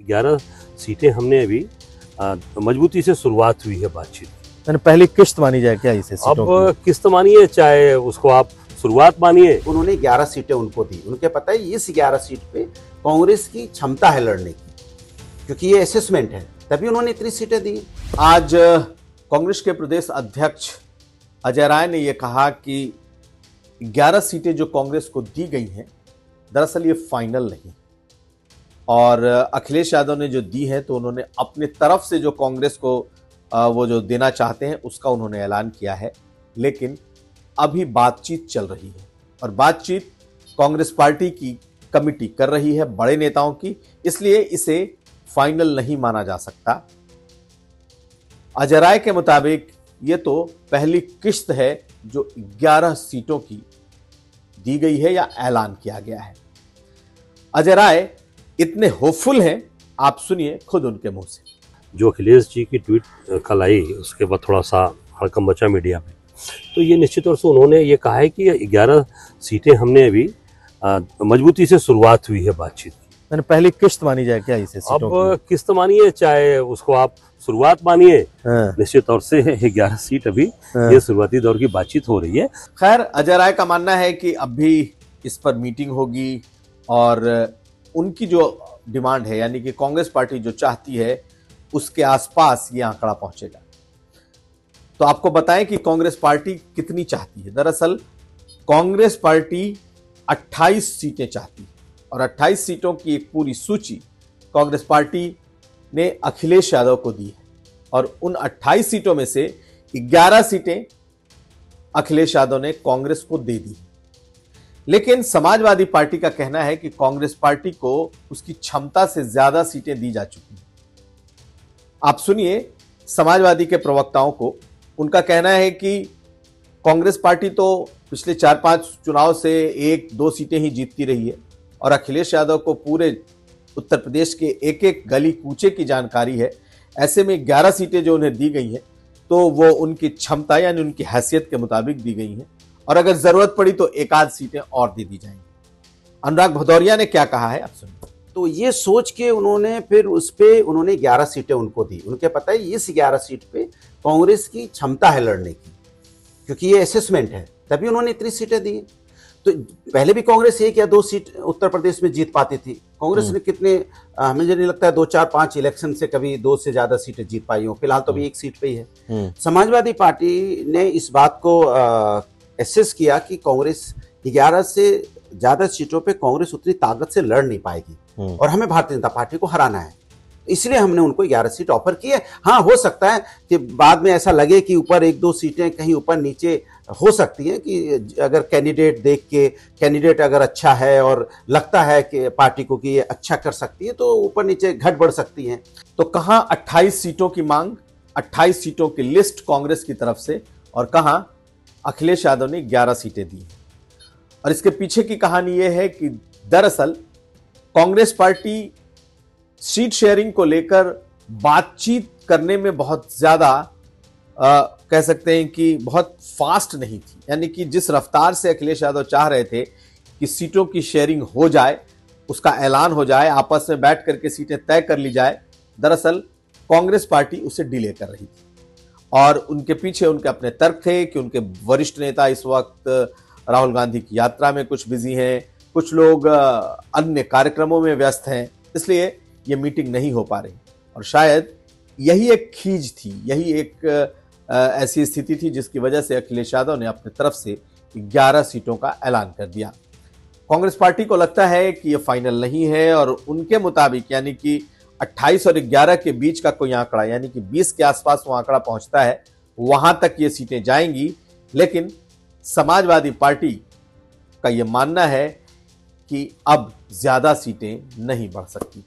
11 सीटें हमने अभी मजबूती से शुरुआत हुई है बातचीत। मैंने पहली किश्त मानी जाए क्या इसे सीटों अब किस्त मानिए चाहे उसको आप शुरुआत मानिए। उन्होंने 11 सीटें उनको दी। उनके पता है इस 11 सीट पे कांग्रेस की क्षमता है लड़ने की, क्योंकि ये असेसमेंट है, तभी उन्होंने इतनी सीटें दी। आज कांग्रेस के प्रदेश अध्यक्ष अजय राय ने यह कहा कि 11 सीटें जो कांग्रेस को दी गई हैं दरअसल ये फाइनल नहीं, और अखिलेश यादव ने जो दी है तो उन्होंने अपने तरफ से जो कांग्रेस को वो जो देना चाहते हैं उसका उन्होंने ऐलान किया है, लेकिन अभी बातचीत चल रही है और बातचीत कांग्रेस पार्टी की कमिटी कर रही है, बड़े नेताओं की, इसलिए इसे फाइनल नहीं माना जा सकता। अजय राय के मुताबिक ये तो पहली किश्त है जो 11 सीटों की दी गई है या ऐलान किया गया है। अजय राय इतने होपफुल हैं, आप सुनिए खुद उनके मुंह से। जो अखिलेश जी की ट्वीट कल आई उसके बाद थोड़ा सा हड़कंप मचा मीडिया में, तो ये निश्चित तौर से उन्होंने ये कहा है कि 11 सीटें हमने अभी मजबूती से शुरुआत हुई है बातचीत। मैंने पहली किश्त मानी जाए क्या इसे सीटों अब किस्त मानिए चाहे उसको आप शुरुआत मानिए। निश्चित तौर से 11 सीट अभी ये शुरुआती दौर की बातचीत हो रही है। खैर, अजय राय का मानना है कि अब भी इस पर मीटिंग होगी और उनकी जो डिमांड है यानी कि कांग्रेस पार्टी जो चाहती है उसके आसपास ये आंकड़ा पहुंचेगा। तो आपको बताएं कि कांग्रेस पार्टी कितनी चाहती है। दरअसल कांग्रेस पार्टी 28 सीटें चाहती है और 28 सीटों की एक पूरी सूची कांग्रेस पार्टी ने अखिलेश यादव को दी है और उन 28 सीटों में से 11 सीटें अखिलेश यादव ने कांग्रेस को दे दी। लेकिन समाजवादी पार्टी का कहना है कि कांग्रेस पार्टी को उसकी क्षमता से ज्यादा सीटें दी जा चुकी हैं। आप सुनिए समाजवादी के प्रवक्ताओं को। उनका कहना है कि कांग्रेस पार्टी तो पिछले 4-5 चुनाव से 1-2 सीटें ही जीतती रही है और अखिलेश यादव को पूरे उत्तर प्रदेश के एक एक गली कूचे की जानकारी है। ऐसे में 11 सीटें जो उन्हें दी गई हैं तो वो उनकी क्षमता यानी उनकी हैसियत के मुताबिक दी गई हैं और अगर जरूरत पड़ी तो एक आध सीटें और दे दी जाएंगी। अनुराग भदौरिया ने क्या कहा है आप सुनिए। तो ये सोच के उन्होंने फिर उस पे उन्होंने 11 सीटें उनको दी। उनके पता है इस 11 सीट पे कांग्रेस की क्षमता है लड़ने की, क्योंकि ये असेसमेंट है, तभी उन्होंने इतनी सीटें दी। तो पहले भी कांग्रेस 1 या 2 सीट उत्तर प्रदेश में जीत पाती थी। कांग्रेस ने कितने, मुझे नहीं लगता है 2-4-5 इलेक्शन से कभी 2 से ज्यादा सीटें जीत पाई हो। फिलहाल तो अभी 1 सीट पे ही है। समाजवादी पार्टी ने इस बात को एसेस किया कि कांग्रेस 11 से ज्यादा सीटों पे कांग्रेस उतनी ताकत से लड़ नहीं पाएगी और हमें भारतीय जनता पार्टी को हराना है, इसलिए हमने उनको 11 सीट ऑफर की है। हाँ, हो सकता है कि बाद में ऐसा लगे कि ऊपर 1-2 सीटें कहीं ऊपर नीचे हो सकती हैं कि अगर कैंडिडेट अगर अच्छा है और लगता है कि पार्टी को कि ये अच्छा कर सकती है तो ऊपर नीचे घट बढ़ सकती हैं। तो कहां 28 सीटों की मांग, 28 सीटों की लिस्ट कांग्रेस की तरफ से और कहां अखिलेश यादव ने 11 सीटें दी। और इसके पीछे की कहानी यह है कि दरअसल कांग्रेस पार्टी सीट शेयरिंग को लेकर बातचीत करने में बहुत ज्यादा कह सकते हैं कि बहुत फास्ट नहीं थी। यानी कि जिस रफ्तार से अखिलेश यादव चाह रहे थे कि सीटों की शेयरिंग हो जाए, उसका ऐलान हो जाए, आपस में बैठ करके सीटें तय कर ली जाए, दरअसल कांग्रेस पार्टी उसे डिले कर रही थी और उनके पीछे उनके अपने तर्क थे कि उनके वरिष्ठ नेता इस वक्त राहुल गांधी की यात्रा में कुछ बिजी हैं, कुछ लोग अन्य कार्यक्रमों में व्यस्त हैं, इसलिए ये मीटिंग नहीं हो पा रही। और शायद यही एक खींच थी, यही एक ऐसी स्थिति थी जिसकी वजह से अखिलेश यादव ने अपनी तरफ से 11 सीटों का ऐलान कर दिया। कांग्रेस पार्टी को लगता है कि ये फाइनल नहीं है और उनके मुताबिक यानी कि 28 और 11 के बीच का कोई आंकड़ा यानी कि 20 के आसपास वो आंकड़ा पहुंचता है, वहां तक ये सीटें जाएंगी। लेकिन समाजवादी पार्टी का यह मानना है कि अब ज्यादा सीटें नहीं बढ़ सकती।